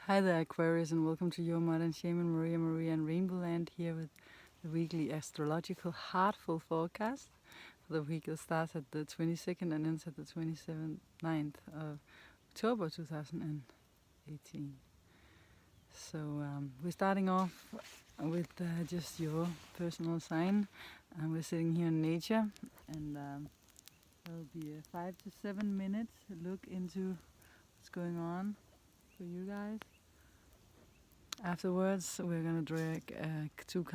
Hi there, Aquarius, and welcome to your modern shaman, Maria, and Rainbow Land here with the weekly astrological heartful forecast for the week that starts at the 22nd and ends at the 9th of October 2018. So we're starting off with just your personal sign, and we're sitting here in nature, and there'll be a 5 to 7 minutes look into what's going on for you guys. Afterwards, we're going to drag two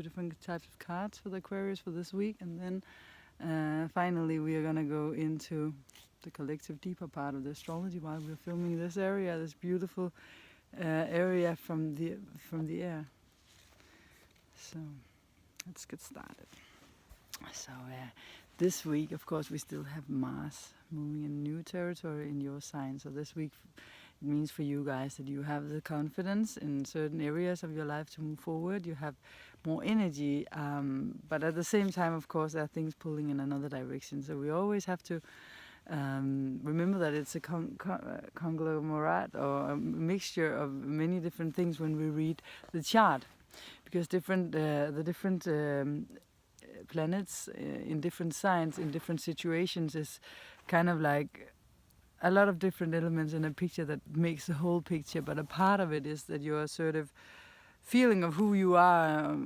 different types of cards for the Aquarius for this week, and then finally we are going to go into the collective deeper part of the astrology while we're filming this area, this beautiful area from the air. So let's get started. So this week, of course, we still have Mars moving in new territory in your sign. So this week it means for you guys that you have the confidence in certain areas of your life to move forward. You have more energy, but at the same time, of course, there are things pulling in another direction. So we always have to remember that it's a conglomerate or a mixture of many different things when we read the chart, because the different planets in different signs, in different situations, is kind of like a lot of different elements in a picture that makes the whole picture. But a part of it is that your sort of feeling of who you are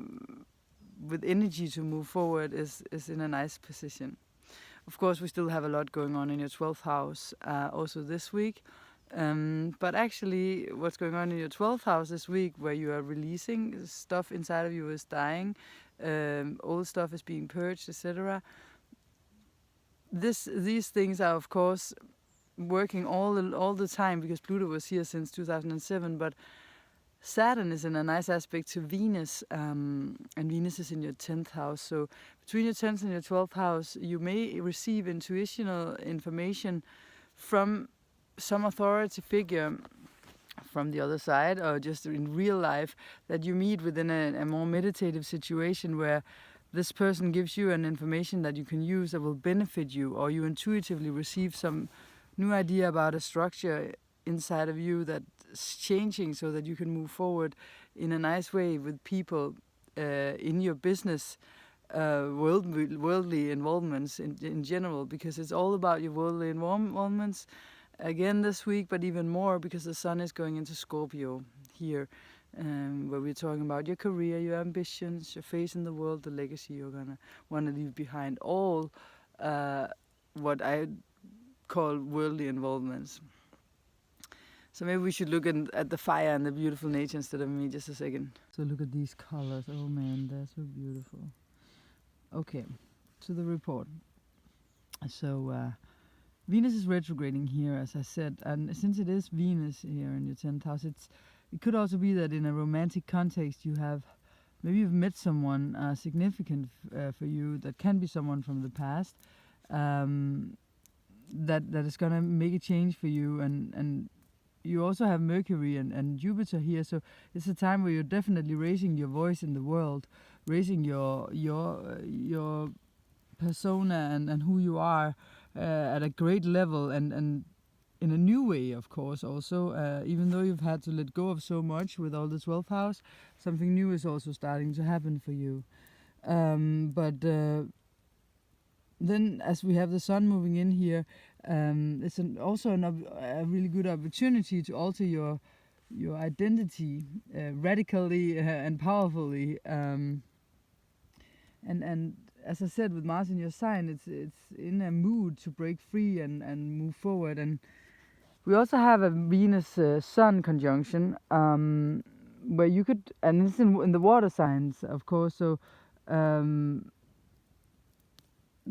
with energy to move forward is in a nice position. Of course, we still have a lot going on in your 12th house also this week. But actually, what's going on in your 12th house this week, where you are releasing stuff inside of you is dying, old stuff is being purged, etc. These things are, of course, working all the time, because Pluto was here since 2007, but Saturn is in a nice aspect to Venus, and Venus is in your 10th house. So between your 10th and your 12th house, you may receive intuitional information from some authority figure from the other side, or just in real life, that you meet within a more meditative situation where this person gives you an information that you can use that will benefit you, or you intuitively receive some new idea about a structure inside of you that's changing so that you can move forward in a nice way with people in your business, worldly involvements in general, because it's all about your worldly involvements again this week, but even more because the sun is going into Scorpio here, where we're talking about your career, your ambitions, your face in the world, the legacy you're gonna want to leave behind, all what I call worldly involvements. So maybe we should look at the fire and the beautiful nature instead of me just a second. So look at these colors. Oh man, they're so beautiful. Okay, to the report. So Venus is retrograding here, as I said, and since it is Venus here in your 10th house, it could also be that in a romantic context maybe you've met someone significant for you, that can be someone from the past, that is going to make a change for you, and you also have Mercury and Jupiter here, so it's a time where you're definitely raising your voice in the world, raising your persona and who you are at a great level, and in a new way, of course, also, even though you've had to let go of so much with all the 12th house, something new is also starting to happen for you. But then, as we have the sun moving in here, it's also a really good opportunity to alter your identity radically and powerfully. And as I said, with Mars in your sign, it's in a mood to break free and move forward. And we also have a Venus Sun conjunction, where you could, and it's in the water signs, of course. So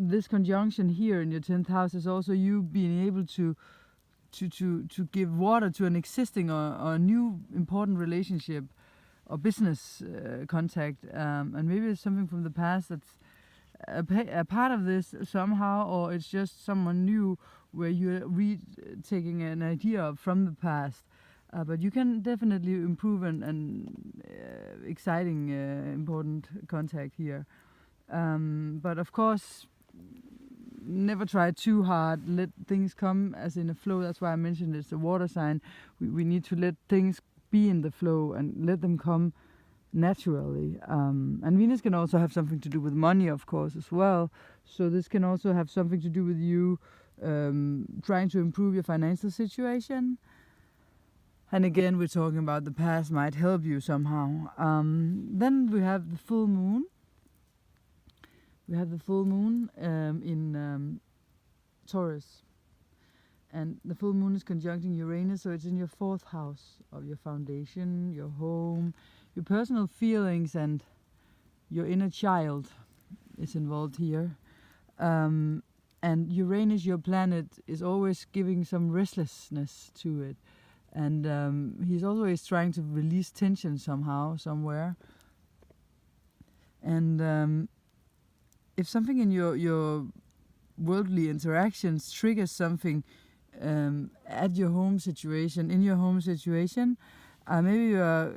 this conjunction here in your 10th house is also you being able to give water to an existing or a new important relationship or business contact, and maybe it's something from the past that's a part of this somehow, or it's just someone new where you're taking an idea from the past, but you can definitely improve an exciting important contact here, but of course never try too hard. Let things come as in a flow. That's why I mentioned it's a water sign. We need to let things be in the flow and let them come naturally. And Venus can also have something to do with money, of course, as well. So this can also have something to do with you trying to improve your financial situation. And again, we're talking about the past might help you somehow. Then we have the full moon. We have the full moon in Taurus. And the full moon is conjuncting Uranus, so it's in your 4th house of your foundation, your home, your personal feelings, and your inner child is involved here. And Uranus, your planet, is always giving some restlessness to it. And he's always trying to release tension somehow, somewhere. And if something in your worldly interactions triggers something at your home situation, in your home situation, maybe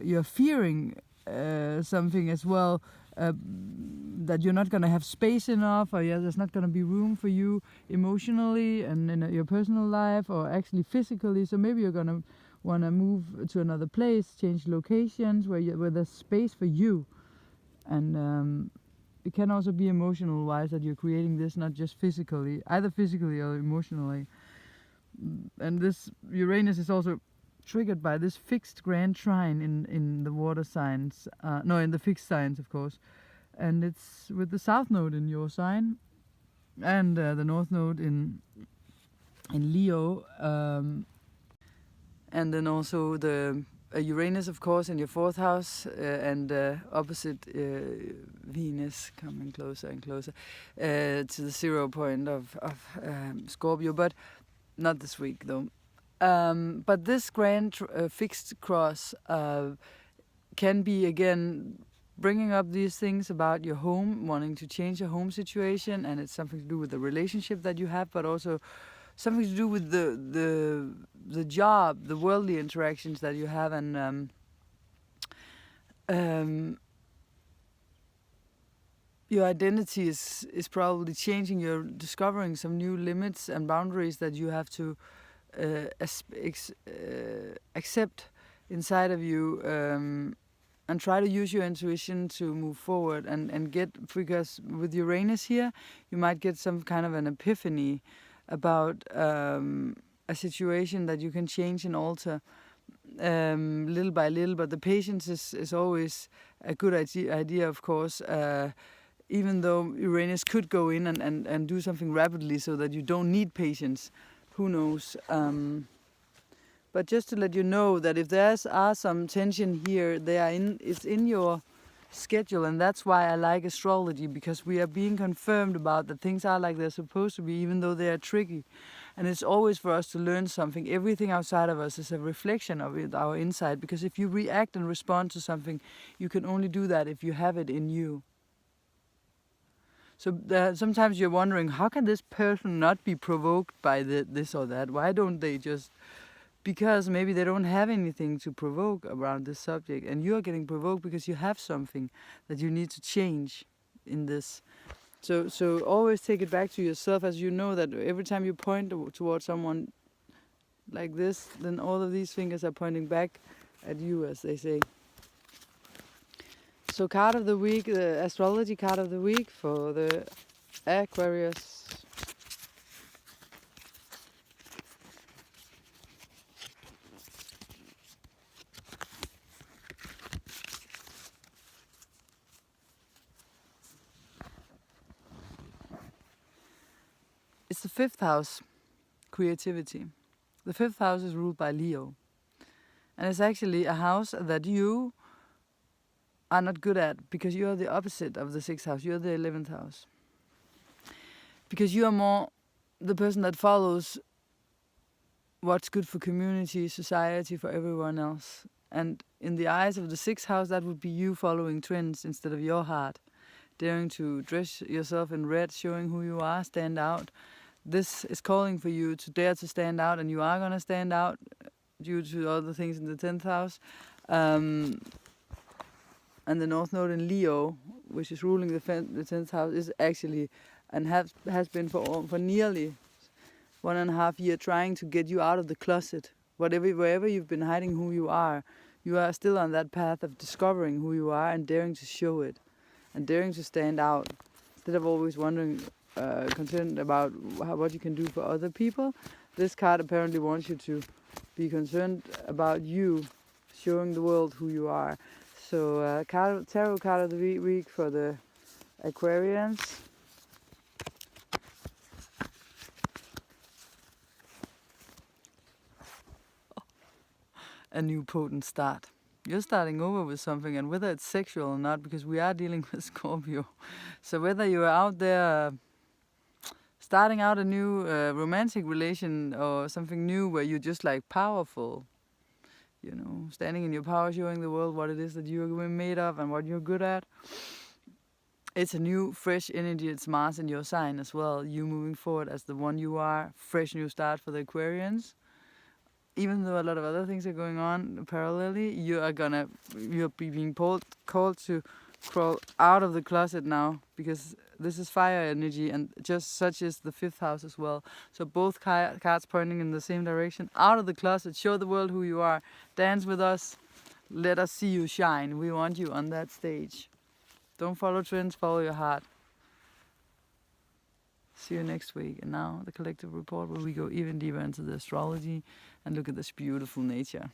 you're fearing something as well, that you're not going to have space enough, or there's not going to be room for you emotionally and in your personal life, or actually physically. So maybe you're going to want to move to another place, change locations where there's space for you. And it can also be emotional wise that you're creating this, not just physically, either physically or emotionally. And this Uranus is also triggered by this fixed grand trine in the water signs, in the fixed signs, of course. And it's with the south node in your sign and the north node in Leo, and then also the Uranus, of course, in your 4th house, and opposite Venus, coming closer and closer to the 0 point of Scorpio, but not this week though. But this grand fixed cross can be, again, bringing up these things about your home, wanting to change your home situation, and it's something to do with the relationship that you have, but also something to do with the job, the worldly interactions that you have, and your identity is probably changing. You're discovering some new limits and boundaries that you have to accept inside of you, and try to use your intuition to move forward and get, because with Uranus here, you might get some kind of an epiphany about a situation that you can change and alter little by little. But the patience is always a good idea, of course, even though Uranus could go in and do something rapidly so that you don't need patience. Who knows? But just to let you know that if there's some tension here, it's in your schedule, and that's why I like astrology, because we are being confirmed about that things are like they're supposed to be, even though they are tricky. And it's always for us to learn something. Everything outside of us is a reflection of our inside, because if you react and respond to something, you can only do that if you have it in you. So sometimes you're wondering, how can this person not be provoked by this or that? Why don't they just... Because maybe they don't have anything to provoke around this subject, and you are getting provoked because you have something that you need to change in this. So always take it back to yourself, as you know that every time you point towards someone like this, then all of these fingers are pointing back at you, as they say. So card of the week, the astrology card of the week for the Aquarius. It's the 5th house, creativity. The 5th house is ruled by Leo. And it's actually a house that you are not good at, because you are the opposite of the 6th house. You're the 11th house. Because you are more the person that follows what's good for community, society, for everyone else. And in the eyes of the 6th house, that would be you following trends instead of your heart. Daring to dress yourself in red, showing who you are, stand out. This is calling for you to dare to stand out, and you are going to stand out due to all the things in the 10th house. And the North Node in Leo, which is ruling the 10th house, is actually, and has been for nearly 1.5 years, trying to get you out of the closet. Wherever you've been hiding who you are, You are still on that path of discovering who you are and daring to show it and daring to stand out. Instead of always wondering, concerned about what you can do for other people, this card apparently wants you to be concerned about you, showing the world who you are. So tarot card of the week for the Aquarians. A new potent start. You're starting over with something, and whether it's sexual or not, because we are dealing with Scorpio. So whether you are out there starting out a new romantic relation or something new where you're just like powerful, you know, standing in your power, showing the world what it is that you're made of and what you're good at. It's a new, fresh energy. It's Mars in your sign as well. You moving forward as the one you are. Fresh new start for the Aquarians. Even though a lot of other things are going on parallelly, you're being called to crawl out of the closet now, because this is fire energy, and just such is the 5th house as well. So both cards pointing in the same direction. Out of the closet, show the world who you are. Dance with us. Let us see you shine. We want you on that stage. Don't follow trends, follow your heart. See you next week. And now the collective report, where we go even deeper into the astrology and look at this beautiful nature.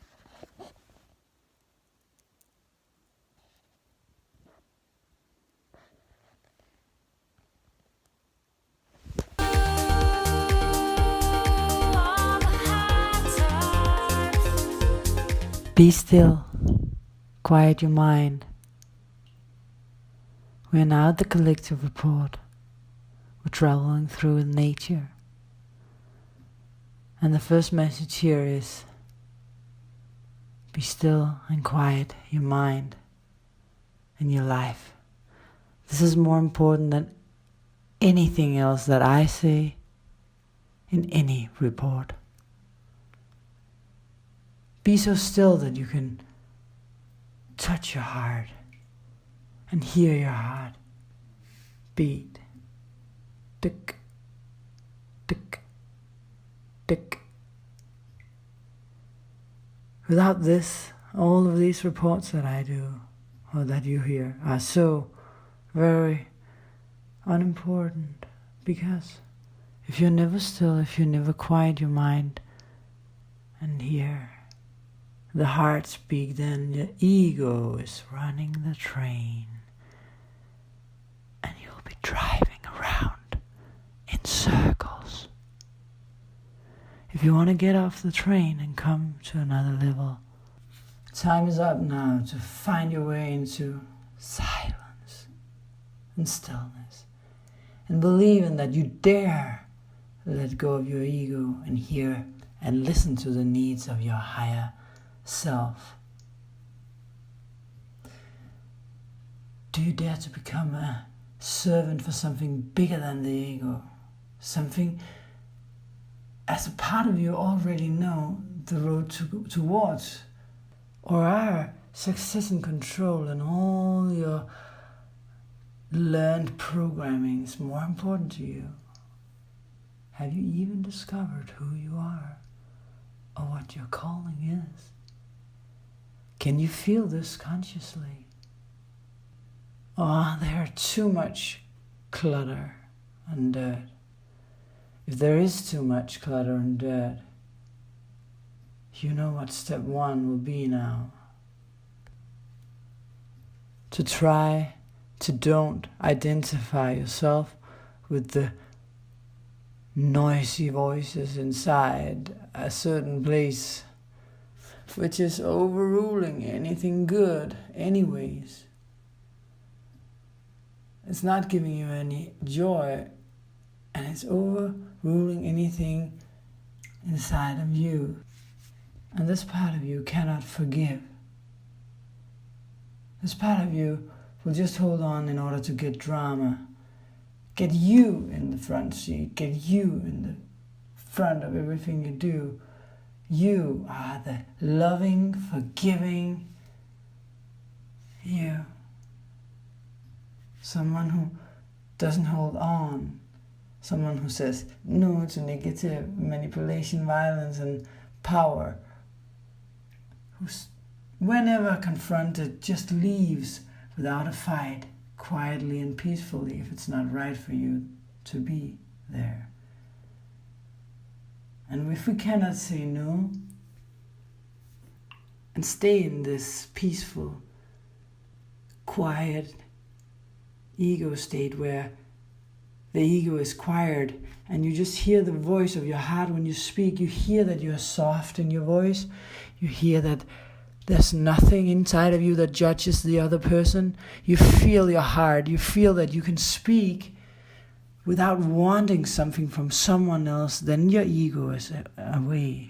Be still, quiet your mind. We are now at the collective report. We're traveling through nature. And the first message here is, be still and quiet your mind and your life. This is more important than anything else that I say in any report. Be so still that you can touch your heart and hear your heart beat. Tick, tick, tick. Without this, all of these reports that I do or that you hear are so very unimportant, because if you're never still, if you never quiet your mind and hear the heart speak, then the ego is running the train and you'll be driving around in circles. If you want to get off the train and come to another level, time is up now to find your way into silence and stillness, and believe in that you dare let go of your ego and hear and listen to the needs of your higher self. Do you dare to become a servant for something bigger than the ego? Something, as a part of you, already know the road towards? Or are success and control and all your learned programming is more important to you? Have you even discovered who you are or what your calling is? Can you feel this consciously? Or there too much clutter and dirt? If there is too much clutter and dirt, you know what step 1 will be now. To try to don't identify yourself with the noisy voices inside a certain place, which is overruling anything good anyways. It's not giving you any joy, and it's overruling anything inside of you. And this part of you cannot forgive. This part of you will just hold on in order to get drama. Get you in the front seat. Get you in the front of everything you do. You are the loving, forgiving you. Someone who doesn't hold on. Someone who says no to negative manipulation, violence, and power. whenever confronted, just leaves without a fight, quietly and peacefully, if it's not right for you to be there. And if we cannot say no and stay in this peaceful, quiet ego state where the ego is quiet and you just hear the voice of your heart when you speak, you hear that you are soft in your voice, you hear that there's nothing inside of you that judges the other person, you feel your heart, you feel that you can speak without wanting something from someone else, then your ego is away.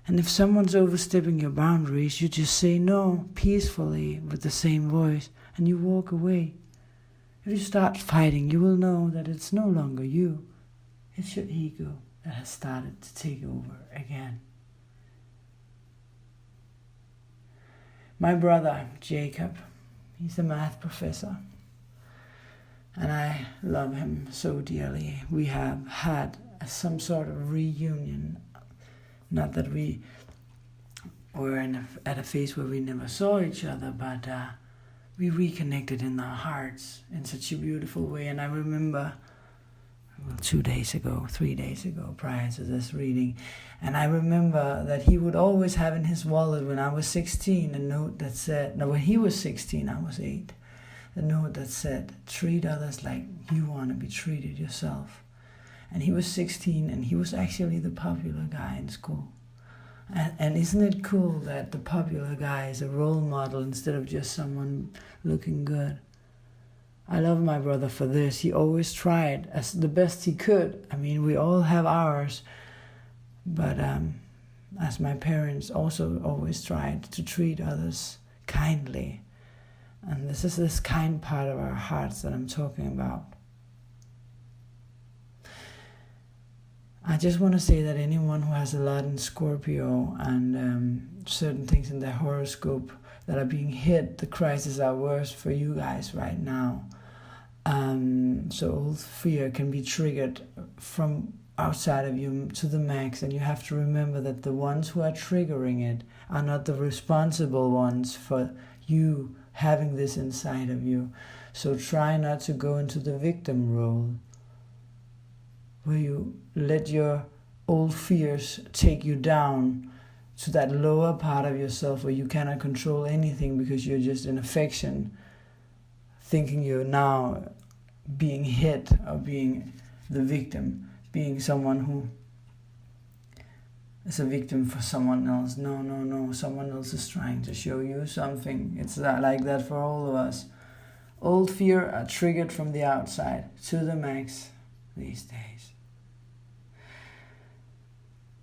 And if someone's overstepping your boundaries, you just say no peacefully with the same voice and you walk away. If you start fighting, you will know that it's no longer you. It's your ego that has started to take over again. My brother, Jacob, he's a math professor. And I love him so dearly. We have had some sort of reunion. Not that we were at a phase where we never saw each other, but we reconnected in our hearts in such a beautiful way. And I remember 3 days ago, prior to this reading, and I remember that he would always have in his wallet when I was 16 a note that said, no, when he was 16, I was 8, a note that said, treat others like you want to be treated yourself. And he was 16 and he was actually the popular guy in school. And isn't it cool that the popular guy is a role model instead of just someone looking good? I love my brother for this. He always tried as the best he could. I mean, we all have ours. But as my parents also always tried to treat others kindly. And this is this kind part of our hearts that I'm talking about. I just want to say that anyone who has a lot in Scorpio and certain things in their horoscope that are being hit, the crises are worse for you guys right now. So old fear can be triggered from outside of you to the max, and you have to remember that the ones who are triggering it are not the responsible ones for you having this inside of you. So try not to go into the victim role, where you let your old fears take you down to that lower part of yourself where you cannot control anything because you're just in affection, thinking you're now being hit or being the victim, being someone who is a victim for someone else. No, someone else is trying to show you something. It's like that for all of us. Old fear are triggered from the outside to the max these days.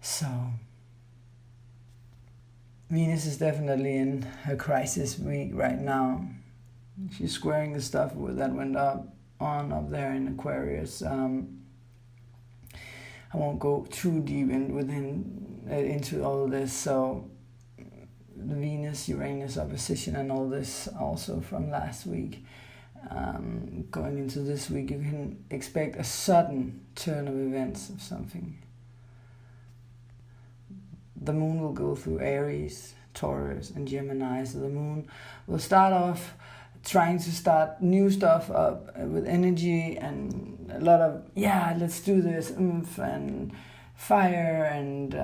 So, Venus is definitely in a crisis week right now. She's squaring the stuff that went up there in Aquarius. I won't go too deep into all this. So, the Venus-Uranus opposition and all this also from last week. Going into this week, you can expect a sudden turn of events of something. The moon will go through Aries, Taurus, and Gemini. So the moon will start off trying to start new stuff up with energy and a lot of, let's do this, oomph and fire and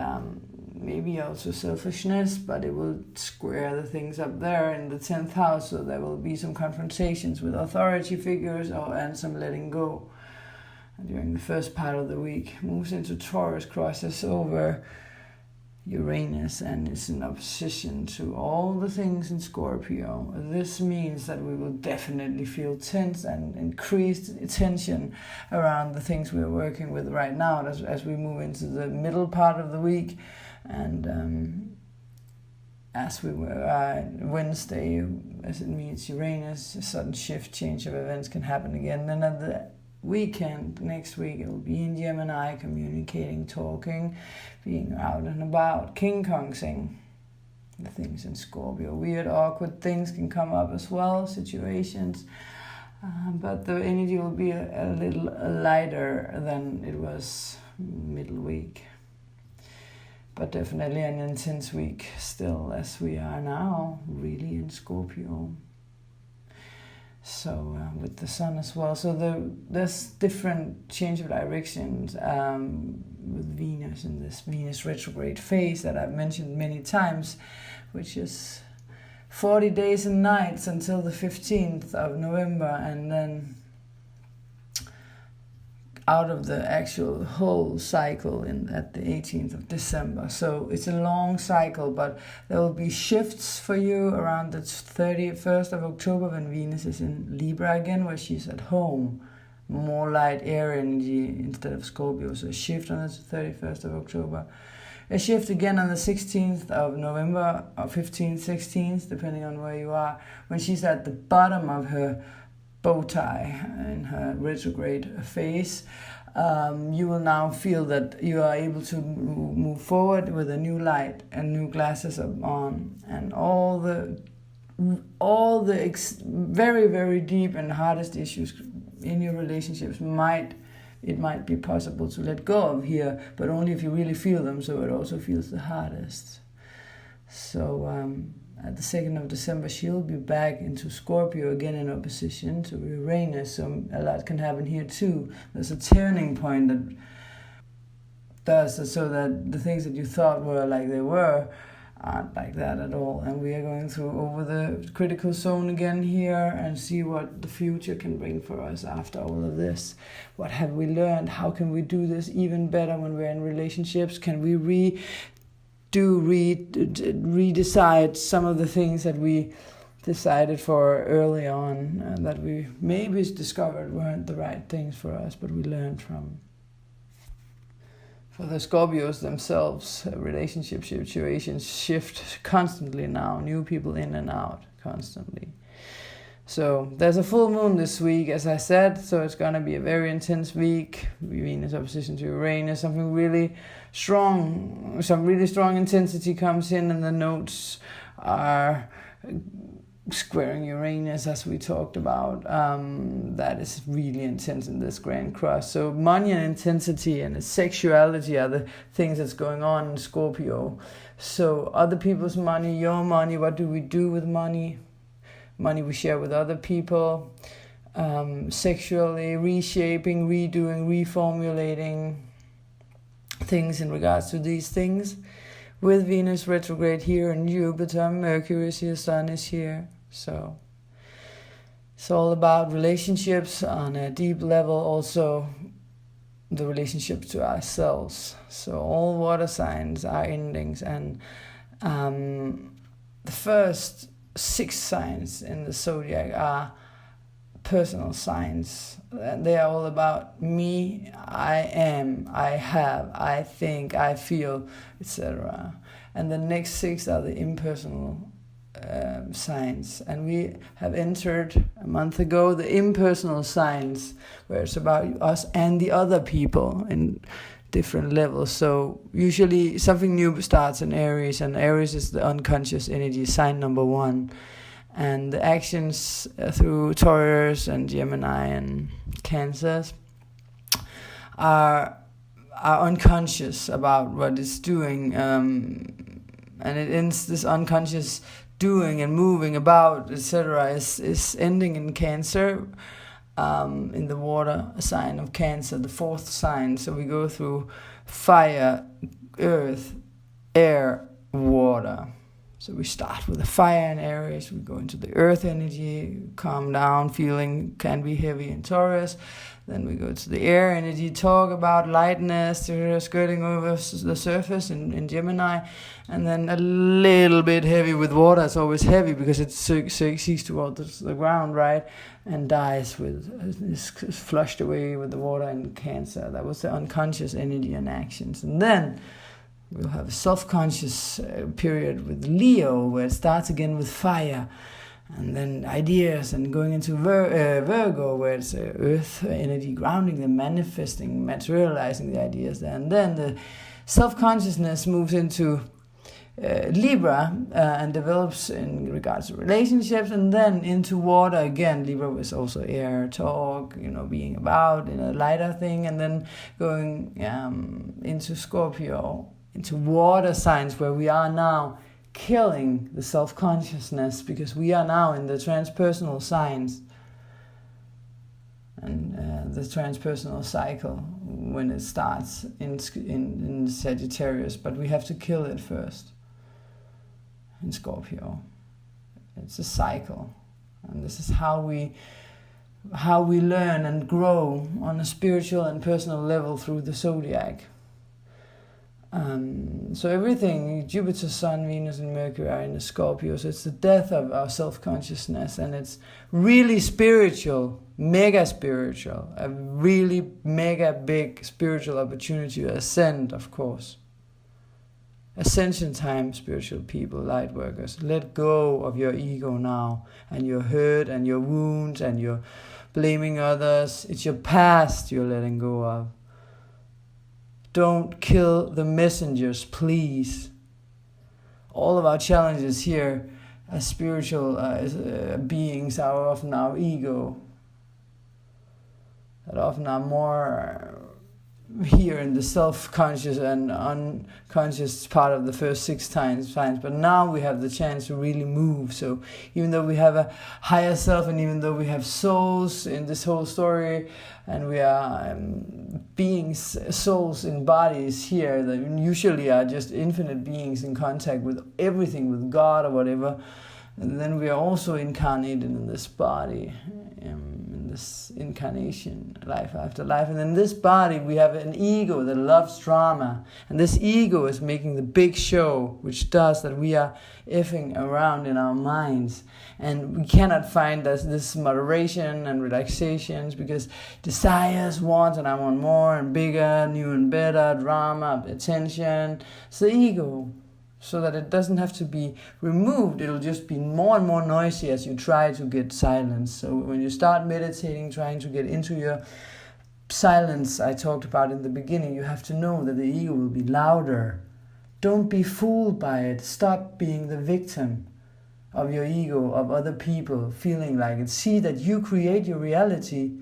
maybe also selfishness, but it will square the things up there in the 10th house. So there will be some confrontations with authority figures and some letting go during the first part of the week. Moves into Taurus, crosses over Uranus, and is in opposition to all the things in Scorpio. This means that we will definitely feel tense and increased tension around the things we're working with right now as we move into the middle part of the week. And as we were Wednesday, as it means Uranus, a sudden shift, change of events can happen again. Then at the weekend, next week, it will be in Gemini, communicating, talking, being out and about, King Kongsing. The things in Scorpio, weird, awkward things can come up as well, situations, but the energy will be a little lighter than it was middle week. but definitely an intense week still, as we are now really in Scorpio. So with the sun as well. So there's different change of directions with Venus in this Venus retrograde phase that I've mentioned many times, which is 40 days and nights until the 15th of November, and then out of the actual whole cycle at the 18th of December. So it's a long cycle, but there will be shifts for you around the 31st of October when Venus is in Libra again, where she's at home. More light air energy instead of Scorpio. So a shift on the 31st of October. A shift again on the 16th of November, or 15th, 16th, depending on where you are, when she's at the bottom of her bow tie in her retrograde phase. You will now feel that you are able to move forward with a new light and new glasses on, and all the very, very deep and hardest issues in your relationships might be possible to let go of here, but only if you really feel them, so it also feels the hardest. So at the 2nd of December, she'll be back into Scorpio again in opposition to Uranus, so a lot can happen here too. There's a turning point that does so that the things that you thought were like they were aren't like that at all. And we are going through over the critical zone again here and see what the future can bring for us after all of this. What have we learned? How can we do this even better when we're in relationships? Can we redecide some of the things that we decided for early on that we maybe discovered weren't the right things for us, but we learned from? For the Scorpios themselves, relationship situations shift constantly now, new people in and out constantly. So there's a full moon this week, as I said, so it's going to be a very intense week. Venus opposition to Uranus, something really strong, some really strong intensity comes in, and the nodes are squaring Uranus, as we talked about. That is really intense in this Grand Cross. So money and intensity and sexuality are the things that's going on in Scorpio. So other people's money, your money, what do we do with money? Money we share with other people. Sexually, reshaping, redoing, reformulating things in regards to these things. With Venus retrograde here and Jupiter, Mercury is here, Sun is here. So it's all about relationships on a deep level, also the relationship to ourselves. So all water signs are endings, and the first 6 signs in the zodiac are personal signs. They are all about me, I am, I have, I think, I feel, etc. And the next 6 are the impersonal signs. And we have entered a month ago the impersonal signs, where it's about us and the other people in different levels. So usually something new starts in Aries, and Aries is the unconscious energy, sign number 1. And the actions through Taurus and Gemini and Cancers are unconscious about what it's doing, and it ends, this unconscious doing and moving about, etc., is ending in Cancer, in the water sign of Cancer, the 4th sign. So we go through fire, earth, air, water. So we start with the fire in Aries, we go into the earth energy, calm down, feeling can be heavy in Taurus. Then we go to the air energy, talk about lightness, skirting over the surface in Gemini. And then a little bit heavy with water. It's always heavy because it seeks towards the ground, right? And dies is flushed away with the water in Cancer. That was the unconscious energy and actions. And then we'll have a self-conscious period with Leo, where it starts again with fire, and then ideas, and going into Virgo, where it's earth energy, grounding them, manifesting, materializing the ideas there. And then the self-consciousness moves into Libra and develops in regards to relationships, and then into water again. Libra was also air, talk, being about in a lighter thing, and then going into Scorpio into water signs where we are now killing the self-consciousness, because we are now in the transpersonal signs and the transpersonal cycle when it starts in Sagittarius, but we have to kill it first in Scorpio. It's a cycle, and this is how we learn and grow on a spiritual and personal level through the zodiac. So everything, Jupiter, Sun, Venus and Mercury are in the Scorpio, so it's the death of our self-consciousness, and it's really spiritual, mega spiritual, a really mega big spiritual opportunity to ascend, of course. Ascension time, spiritual people, light workers, let go of your ego now, and your hurt and your wounds and your blaming others. It's your past you're letting go of. Don't kill the messengers, please. All of our challenges here as spiritual beings are often our ego, that often are more here in the self-conscious and unconscious part of the first 6 signs, but now we have the chance to really move. So even though we have a higher self, and even though we have souls in this whole story, and we are beings, souls in bodies here that usually are just infinite beings in contact with everything, with God or whatever, and then we are also incarnated in this body, in this incarnation, life after life. And in this body we have an ego that loves drama, and this ego is making the big show, which does that we are effing around in our minds, and we cannot find this moderation and relaxations, because desires, wants, and I want more and bigger, new and better, drama, attention. It's the ego. So that it doesn't have to be removed, it'll just be more and more noisy as you try to get silence. So when you start meditating, trying to get into your silence I talked about in the beginning, you have to know that the ego will be louder. Don't be fooled by it. Stop being the victim of your ego, of other people feeling like it. See that you create your reality.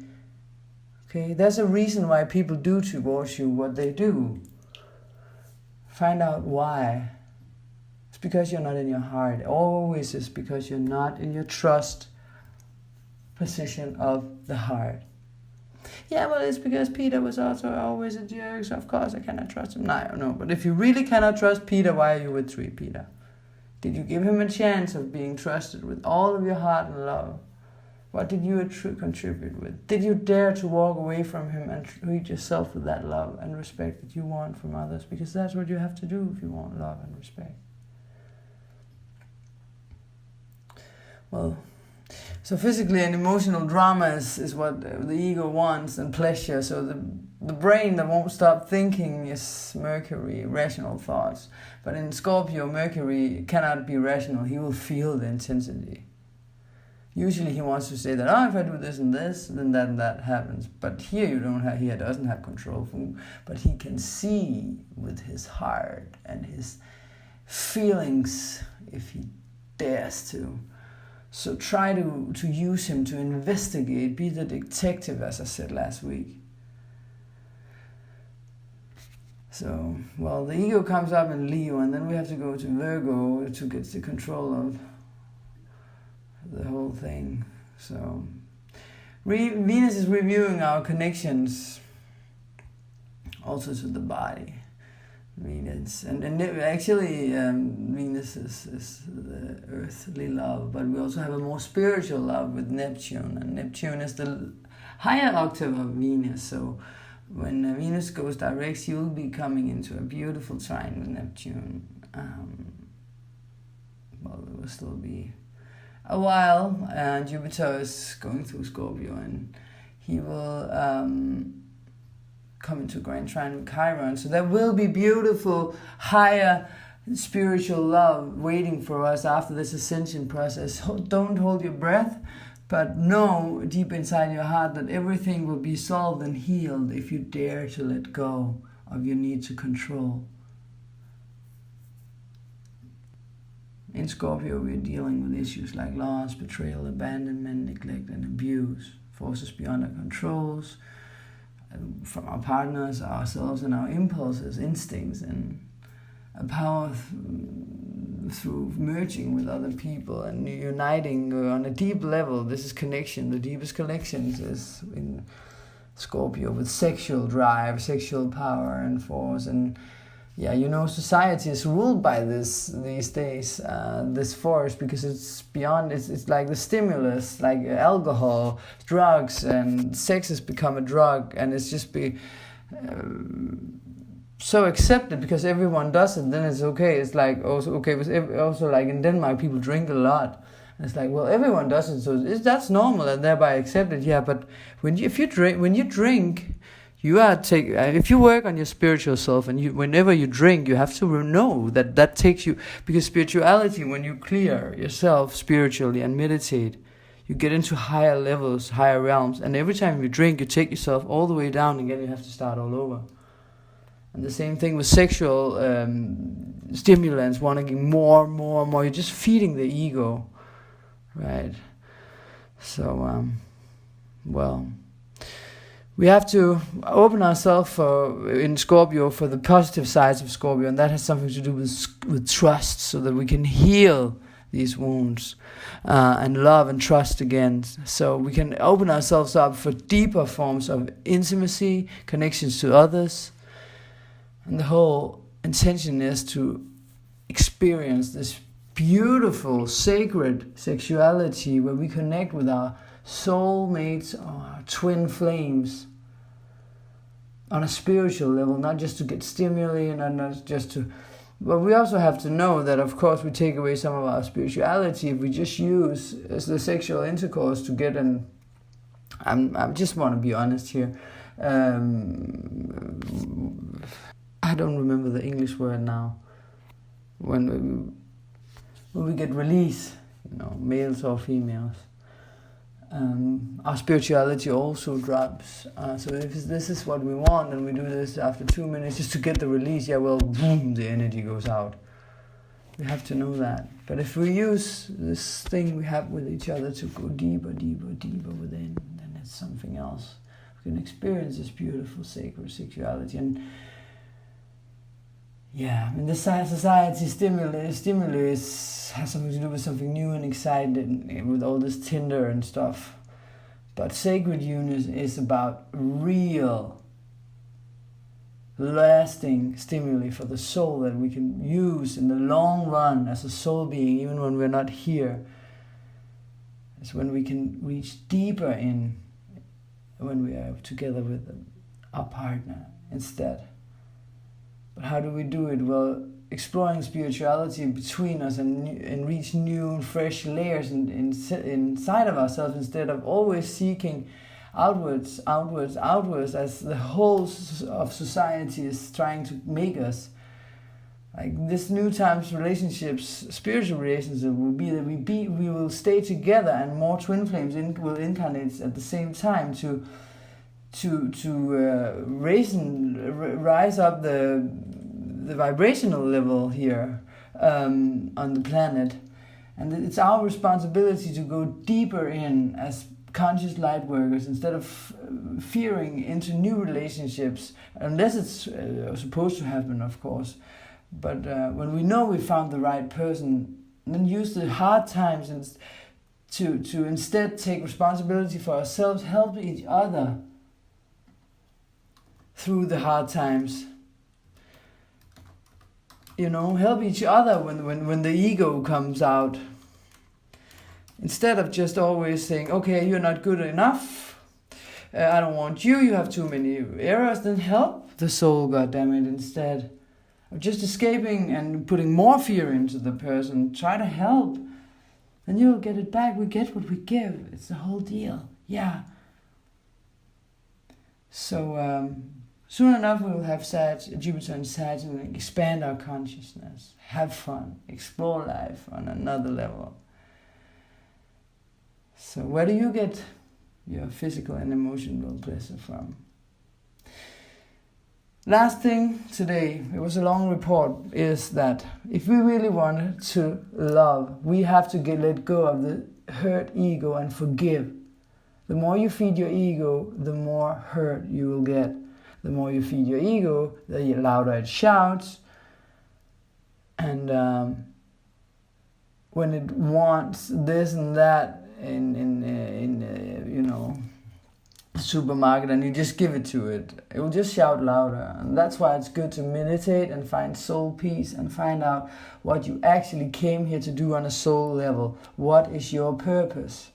Okay, there's a reason why people do towards you what they do. Find out why. It's because you're not in your heart. It always is because you're not in your trust position of the heart. Yeah, well, it's because Peter was also always a jerk, so of course I cannot trust him. No, but if you really cannot trust Peter, why are you with 3 Peter? Did you give him a chance of being trusted with all of your heart and love? What did you contribute with? Did you dare to walk away from him and treat yourself with that love and respect that you want from others? Because that's what you have to do if you want love and respect. Well, so physically and emotional drama is what the ego wants, and pleasure. So the brain that won't stop thinking is Mercury, rational thoughts. But in Scorpio, Mercury cannot be rational. He will feel the intensity. Usually he wants to say that, if I do this and this, then that and that happens. But here he doesn't have control, but he can see with his heart and his feelings if he dares to. So try to use him to investigate, be the detective, as I said last week. So, well, the ego comes up in Leo, and then we have to go to Virgo to get the control of the whole thing. So, Venus is reviewing our connections also to the body. Venus, and actually Venus is the earthly love, but we also have a more spiritual love with Neptune, and Neptune is the higher octave of Venus. So when Venus goes direct, you'll be coming into a beautiful trine with Neptune. Well, it will still be a while, and Jupiter is going through Scorpio, and he will come into grand trine with Chiron. So there will be beautiful, higher spiritual love waiting for us after this ascension process. Don't hold your breath, but know deep inside your heart that everything will be solved and healed if you dare to let go of your need to control. In Scorpio, we're dealing with issues like loss, betrayal, abandonment, neglect, and abuse, forces beyond our controls, from our partners, ourselves, and our impulses, instincts, and a power through merging with other people and uniting on a deep level. This is connection. The deepest connections is in Scorpio with sexual drive, sexual power and force. And yeah, you know, society is ruled by this these days, this force, because it's beyond, it's like the stimulus, like alcohol, drugs, and sex has become a drug, and it's just so accepted because everyone does it, then it's okay. It's like also okay, also like in Denmark, people drink a lot. And it's like, well, everyone does it, so that's normal and thereby accepted. Yeah, but when you drink, you are if you work on your spiritual self, and whenever you drink, you have to know that takes you, because spirituality, when you clear yourself spiritually and meditate, you get into higher levels, higher realms, and every time you drink, you take yourself all the way down again. You have to start all over. And the same thing with sexual stimulants, wanting more. You're just feeding the ego, right? So, well, we have to open ourselves in Scorpio for the positive sides of Scorpio, and that has something to do with trust, so that we can heal these wounds and love and trust again. So we can open ourselves up for deeper forms of intimacy, connections to others. And the whole intention is to experience this beautiful, sacred sexuality where we connect with our soulmates, our twin flames, on a spiritual level, not just to get stimuli and not just to... But we also have to know that, of course, we take away some of our spirituality if we just use as the sexual intercourse to get an... I just want to be honest here. I don't remember the English word now. When we get release, you know, males or females, our spirituality also drops. So if this is what we want, and we do this after 2 minutes just to get the release, yeah, well, boom, the energy goes out. We have to know that. But if we use this thing we have with each other to go deeper, deeper, deeper within, then it's something else. We can experience this beautiful, sacred sexuality. And yeah, I mean, the society stimulus has something to do with something new and exciting with all this Tinder and stuff. But sacred union is about real, lasting stimuli for the soul that we can use in the long run as a soul being, even when we're not here. It's when we can reach deeper in, when we are together with our partner instead. But how do we do it? Well, exploring spirituality between us and reach new and fresh layers inside of ourselves, instead of always seeking outwards, as the whole of society is trying to make us. Like this new times relationships, spiritual relationship will be that we will stay together, and more twin flames will incarnate at the same time to rise up the vibrational level here on the planet. And it's our responsibility to go deeper in as conscious light workers, instead of fearing into new relationships, unless it's supposed to happen, of course. But when we know we found the right person, then use the hard times to instead take responsibility for ourselves, help each other through the hard times. You know, help each other when the ego comes out. Instead of just always saying, okay, you're not good enough, I don't want you, you have too many errors, then help the soul, goddammit, instead of just escaping and putting more fear into the person. Try to help, and you'll get it back. We get what we give. It's the whole deal. Yeah. So soon enough we'll have Jupiter and Saturn, and expand our consciousness, have fun, explore life on another level. So where do you get your physical and emotional pleasure from? Last thing today, it was a long report, is that if we really want to love, we have to let go of the hurt ego and forgive. The more you feed your ego, the more hurt you will get. The more you feed your ego, the louder it shouts, And when it wants this and that in you know, supermarket, and you just give it to it, it will just shout louder. And that's why it's good to meditate and find soul peace and find out what you actually came here to do on a soul level. What is your purpose?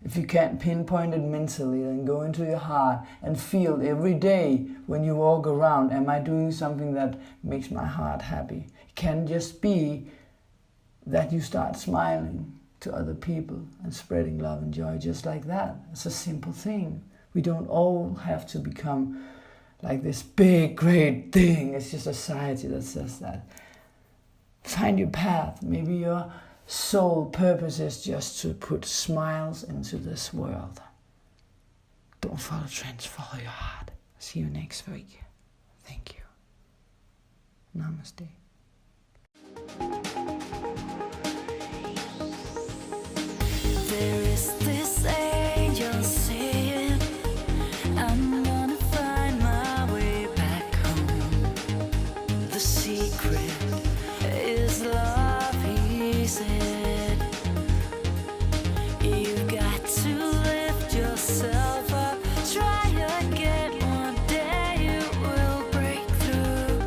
If you can't pinpoint it mentally, then go into your heart and feel every day when you walk around, am I doing something that makes my heart happy? It can just be that you start smiling to other people and spreading love and joy just like that. It's a simple thing. We don't all have to become like this big, great thing. It's just a society that says that. Find your path. Maybe your sole purpose is just to put smiles into this world. Don't follow trends, follow your heart. See you next week. Thank you. Namaste. There is this angel saying, I'm gonna find my way back home. The secret is love, he said. You've got to lift yourself up, try again. One day you will break through.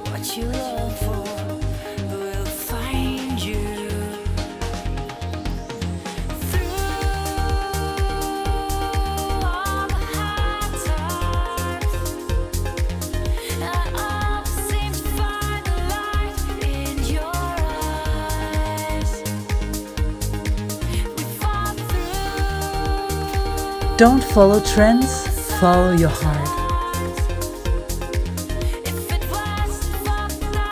What you long for will find you. Don't follow trends, follow your heart.